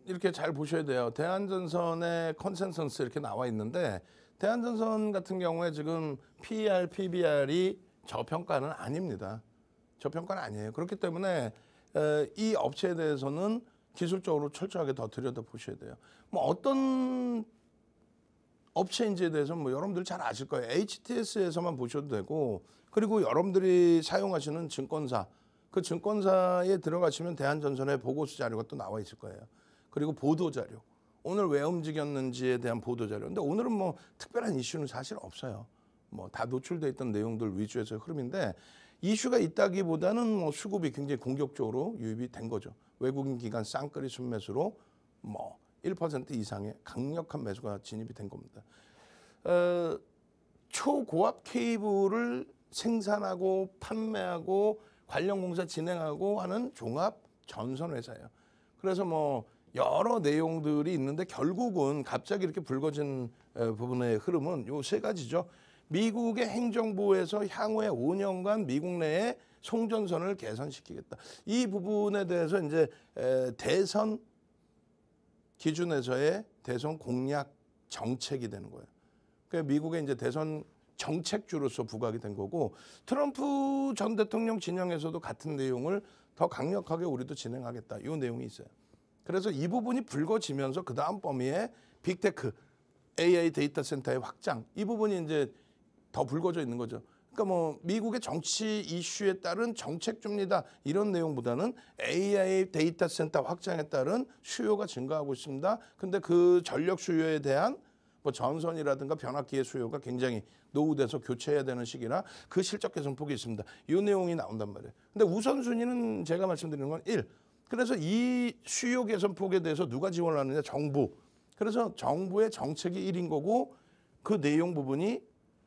이렇게 잘 보셔야 돼요. 대한전선의 컨센서스 이렇게 나와 있는데 대한전선 같은 경우에 지금 PER, PBR이 저평가는 아닙니다. 저평가는 아니에요. 그렇기 때문에 이 업체에 대해서는 기술적으로 철저하게 더 들여다보셔야 돼요. 뭐 어떤 업체인지에 대해서는 뭐 여러분들 잘 아실 거예요. HTS에서만 보셔도 되고, 그리고 여러분들이 사용하시는 증권사, 그 증권사에 들어가시면 대한전선의 보고서 자료가 또 나와 있을 거예요. 그리고 보도 자료, 오늘 왜 움직였는지에 대한 보도 자료. 근데 오늘은 뭐 특별한 이슈는 사실 없어요. 뭐 다 노출돼 있던 내용들 위주에서의 흐름인데, 이슈가 있다기보다는 뭐 수급이 굉장히 공격적으로 유입이 된 거죠. 외국인 기관 쌍끌이 순매수로 뭐 1% 이상의 강력한 매수가 진입이 된 겁니다. 초고압 케이블을 생산하고 판매하고 관련 공사 진행하고 하는 종합 전선 회사예요. 그래서 뭐 여러 내용들이 있는데 결국은 갑자기 이렇게 불거진 부분의 흐름은 요 세 가지죠. 미국의 행정부에서 향후에 5년간 미국 내에 송전선을 개선시키겠다. 이 부분에 대해서 이제 대선 기준에서의 대선 공약 정책이 되는 거예요. 그러니까 미국의 이제 대선 정책주로서 부각이 된 거고, 트럼프 전 대통령 진영에서도 같은 내용을 더 강력하게 우리도 진행하겠다. 이 내용이 있어요. 그래서 이 부분이 불거지면서 그 다음 범위에 빅테크, AI 데이터 센터의 확장, 이 부분이 이제 더 불거져 있는 거죠. 그러니까 뭐 미국의 정치 이슈에 따른 정책주입니다. 이런 내용보다는 AI 데이터 센터 확장에 따른 수요가 증가하고 있습니다. 근데 그 전력 수요에 대한 뭐 전선이라든가 변압기의 수요가 굉장히 노후돼서 교체해야 되는 시기라 그 실적 개선폭이 있습니다. 이 내용이 나온단 말이에요. 근데 우선순위는 제가 말씀드리는 건 1. 그래서 이 수요 개선폭에 대해서 누가 지원을 하느냐? 정부. 그래서 정부의 정책이 1인 거고, 그 내용 부분이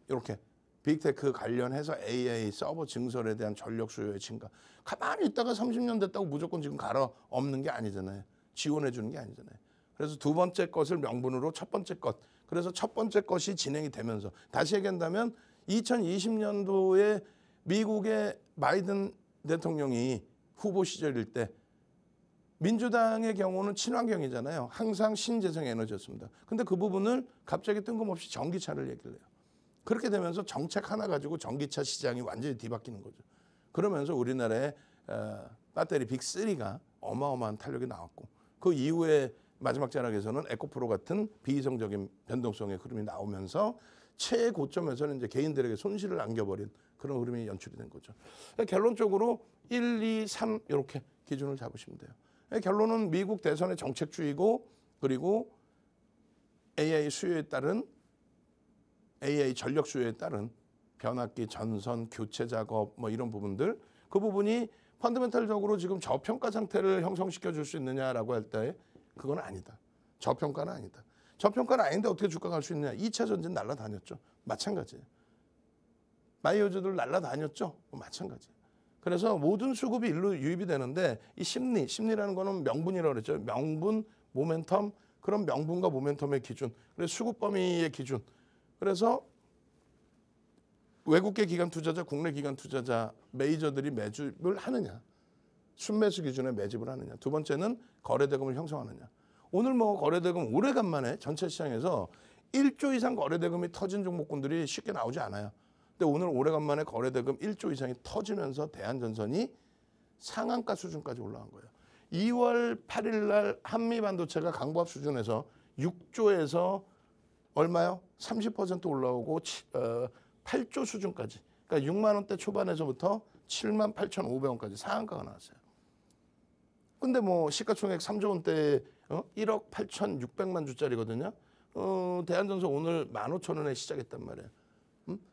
이렇게 빅테크 관련해서 AI 서버 증설에 대한 전력 수요의 증가. 가만히 있다가 30년 됐다고 무조건 지금 갈아 엎는 게 아니잖아요. 지원해 주는 게 아니잖아요. 그래서 두 번째 것을 명분으로 첫 번째 것. 그래서 첫 번째 것이 진행이 되면서, 다시 얘기한다면 2020년도에 미국의 바이든 대통령이 후보 시절일 때 민주당의 경우는 친환경이잖아요. 항상 신재생 에너지였습니다. 근데 그 부분을 갑자기 뜬금없이 전기차를 얘기를 해요. 그렇게 되면서 정책 하나 가지고 전기차 시장이 완전히 뒤바뀌는 거죠. 그러면서 우리나라의 배터리 빅3가 어마어마한 탄력이 나왔고, 그 이후에 마지막 자락에서는 에코프로 같은 비이성적인 변동성의 흐름이 나오면서 최고점에서는 이제 개인들에게 손실을 안겨버린 그런 흐름이 연출이 된 거죠. 결론적으로 1, 2, 3 이렇게 기준을 잡으시면 돼요. 결론은 미국 대선의 정책주의고, 그리고 AI 수요에 따른 AI 전력 수요에 따른 변압기, 전선, 교체 작업 뭐 이런 부분들, 그 부분이 펀더멘탈적으로 지금 저평가 상태를 형성시켜 줄 수 있느냐라고 할 때 그건 아니다. 저평가는 아니다. 저평가는 아닌데 어떻게 주가가 갈 수 있느냐. 2차 전지는 날아다녔죠. 마찬가지예요. 바이오주들 날아다녔죠. 마찬가지예요. 그래서 모든 수급이 일로 유입이 되는데, 이 심리라는 거는 명분이라고 그랬죠. 명분, 모멘텀, 그런 명분과 모멘텀의 기준, 그래서 수급 범위의 기준. 그래서 외국계 기관 투자자, 국내 기관 투자자, 메이저들이 매집을 하느냐, 순매수 기준에 매집을 하느냐. 두 번째는 거래대금을 형성하느냐. 오늘 뭐 거래대금 오래간만에 전체 시장에서 1조 이상 거래대금이 터진 종목군들이 쉽게 나오지 않아요. 근데 오늘 오래간만에 거래대금 1조 이상이 터지면서 대한전선이 상한가 수준까지 올라간 거예요. 2월 8일 날 한미반도체가 강보합 수준에서 6조에서 얼마요? 30% 올라오고 8조 수준까지. 그러니까 6만 원대 초반에서부터 7만 8,500원까지 상한가가 나왔어요. 근데 뭐 시가총액 3조 원대 1억 8,600만 주짜리거든요. 대한전선 오늘 15,000원에 시작했단 말이에요.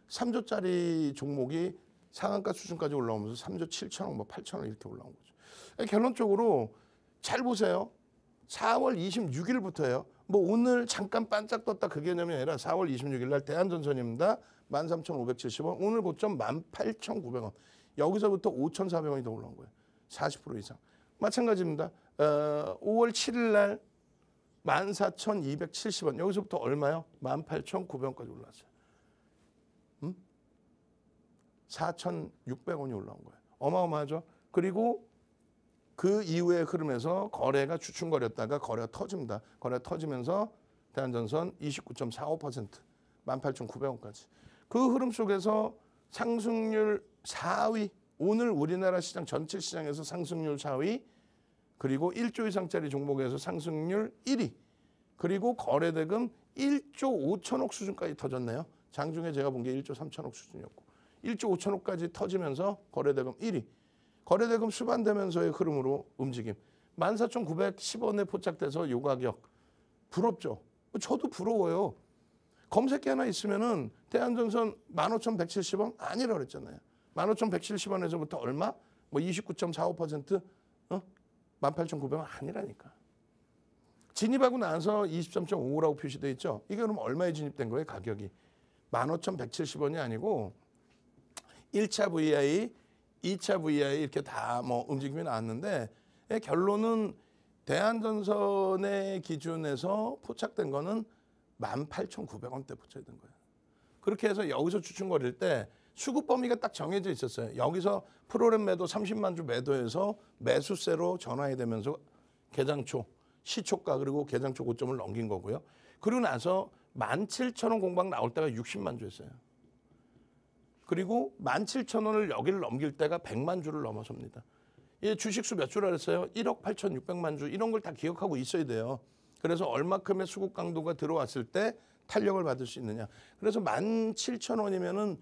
3조짜리 종목이 상한가 수준까지 올라오면서 3조 7천억, 뭐 8천억 이렇게 올라온 거죠. 결론적으로 잘 보세요. 4월 26일부터예요. 뭐 오늘 잠깐 반짝 떴다 그 개념이 아니라 4월 26일 날 대한전선입니다. 13,570원. 오늘 고점 18,900원. 여기서부터 5,400원이 더 올라온 거예요. 40% 이상. 마찬가지입니다. 5월 7일 날 14,270원. 여기서부터 얼마요? 18,900원까지 올랐어요. 4,600원이 올라온 거예요. 어마어마하죠. 그리고 그 이후의 흐름에서 거래가 주춤거렸다가 거래가 터집니다. 거래가 터지면서 대한전선 29.45%, 18,900원까지. 그 흐름 속에서 상승률 4위, 오늘 우리나라 시장 전체 시장에서 상승률 4위, 그리고 1조 이상짜리 종목에서 상승률 1위, 그리고 거래대금 1조 5천억 수준까지 터졌네요. 장중에 제가 본 게 1조 3천억 수준이었고 1조 5천억까지 터지면서 거래대금 1위. 거래대금 수반되면서의 흐름으로 움직임. 14,910원에 포착돼서 요 가격. 부럽죠? 저도 부러워요. 검색기 하나 있으면은 대한전선 15,170원 아니라 그랬잖아요. 15,170원에서부터 얼마? 뭐 29.45%? 18,900원 아니라니까. 진입하고 나서 23.55라고 표시되어 있죠. 이게 그럼 얼마에 진입된 거예요? 가격이 15,170원이 아니고 1차 VI, 2차 VI 이렇게 다 뭐 움직임이 나왔는데 결론은 대한전선의 기준에서 포착된 거는 18,900원대 포착된 거예요. 그렇게 해서 여기서 추천거릴 때 수급 범위가 딱 정해져 있었어요. 여기서 프로그램 매도 30만 주 매도해서 매수세로 전환이 되면서 개장초, 시초가 그리고 개장초 고점을 넘긴 거고요. 그리고 나서 17,000원 공방 나올 때가 60만 주였어요. 그리고 17,000원을 여기를 넘길 때가 100만 주를 넘어섭니다. 이 주식수 몇 주라 그랬어요? 1억 8,600만 주. 이런 걸 다 기억하고 있어야 돼요. 그래서 얼마큼의 수급 강도가 들어왔을 때 탄력을 받을 수 있느냐. 그래서 17,000원이면은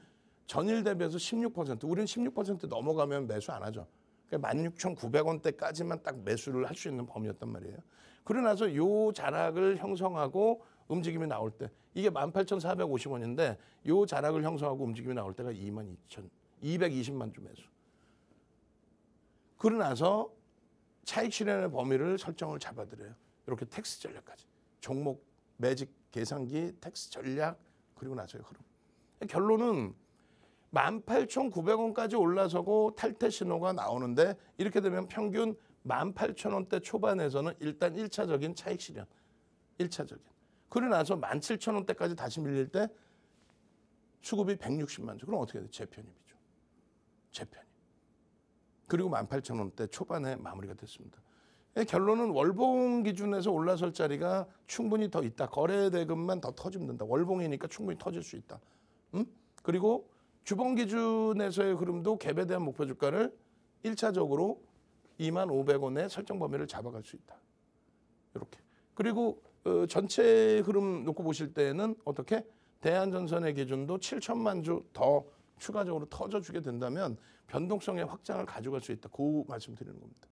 전일 대비해서 16%. 우리는 16% 넘어가면 매수 안 하죠. 그러니까 16,900원대까지만 딱 매수를 할 수 있는 범위였단 말이에요. 그러고 나서 요 자락을 형성하고 움직임이 나올 때 이게 18,450원인데 요 자락을 형성하고 움직임이 나올 때가 22,220만 주 매수. 그러고 나서 차익 실현의 범위를 설정을 잡아드려요. 이렇게 텍스 전략까지. 종목, 매직, 계산기, 텍스 전략, 그리고 나서의 흐름. 결론은 18,900원까지 올라서고 탈퇴 신호가 나오는데 이렇게 되면 평균 18,000원대 초반에서는 일단 1차적인 차익 실현. 1차적인. 그러고 나서 17,000원대까지 다시 밀릴 때 수급이 160만 주. 그럼 어떻게 돼? 재편입이죠. 재편입. 그리고 18,000원대 초반에 마무리가 됐습니다. 결론은 월봉 기준에서 올라설 자리가 충분히 더 있다. 거래 대금만 더 터지면 된다. 월봉이니까 충분히 터질 수 있다. 그리고 주봉 기준에서의 흐름도 갭에 대한 목표 주가를 1차적으로 25,000원의 설정 범위를 잡아갈 수 있다. 이렇게. 그리고 전체 흐름 놓고 보실 때는 어떻게? 대한전선의 기준도 7천만 주 더 추가적으로 터져주게 된다면 변동성의 확장을 가져갈 수 있다. 그 말씀 드리는 겁니다.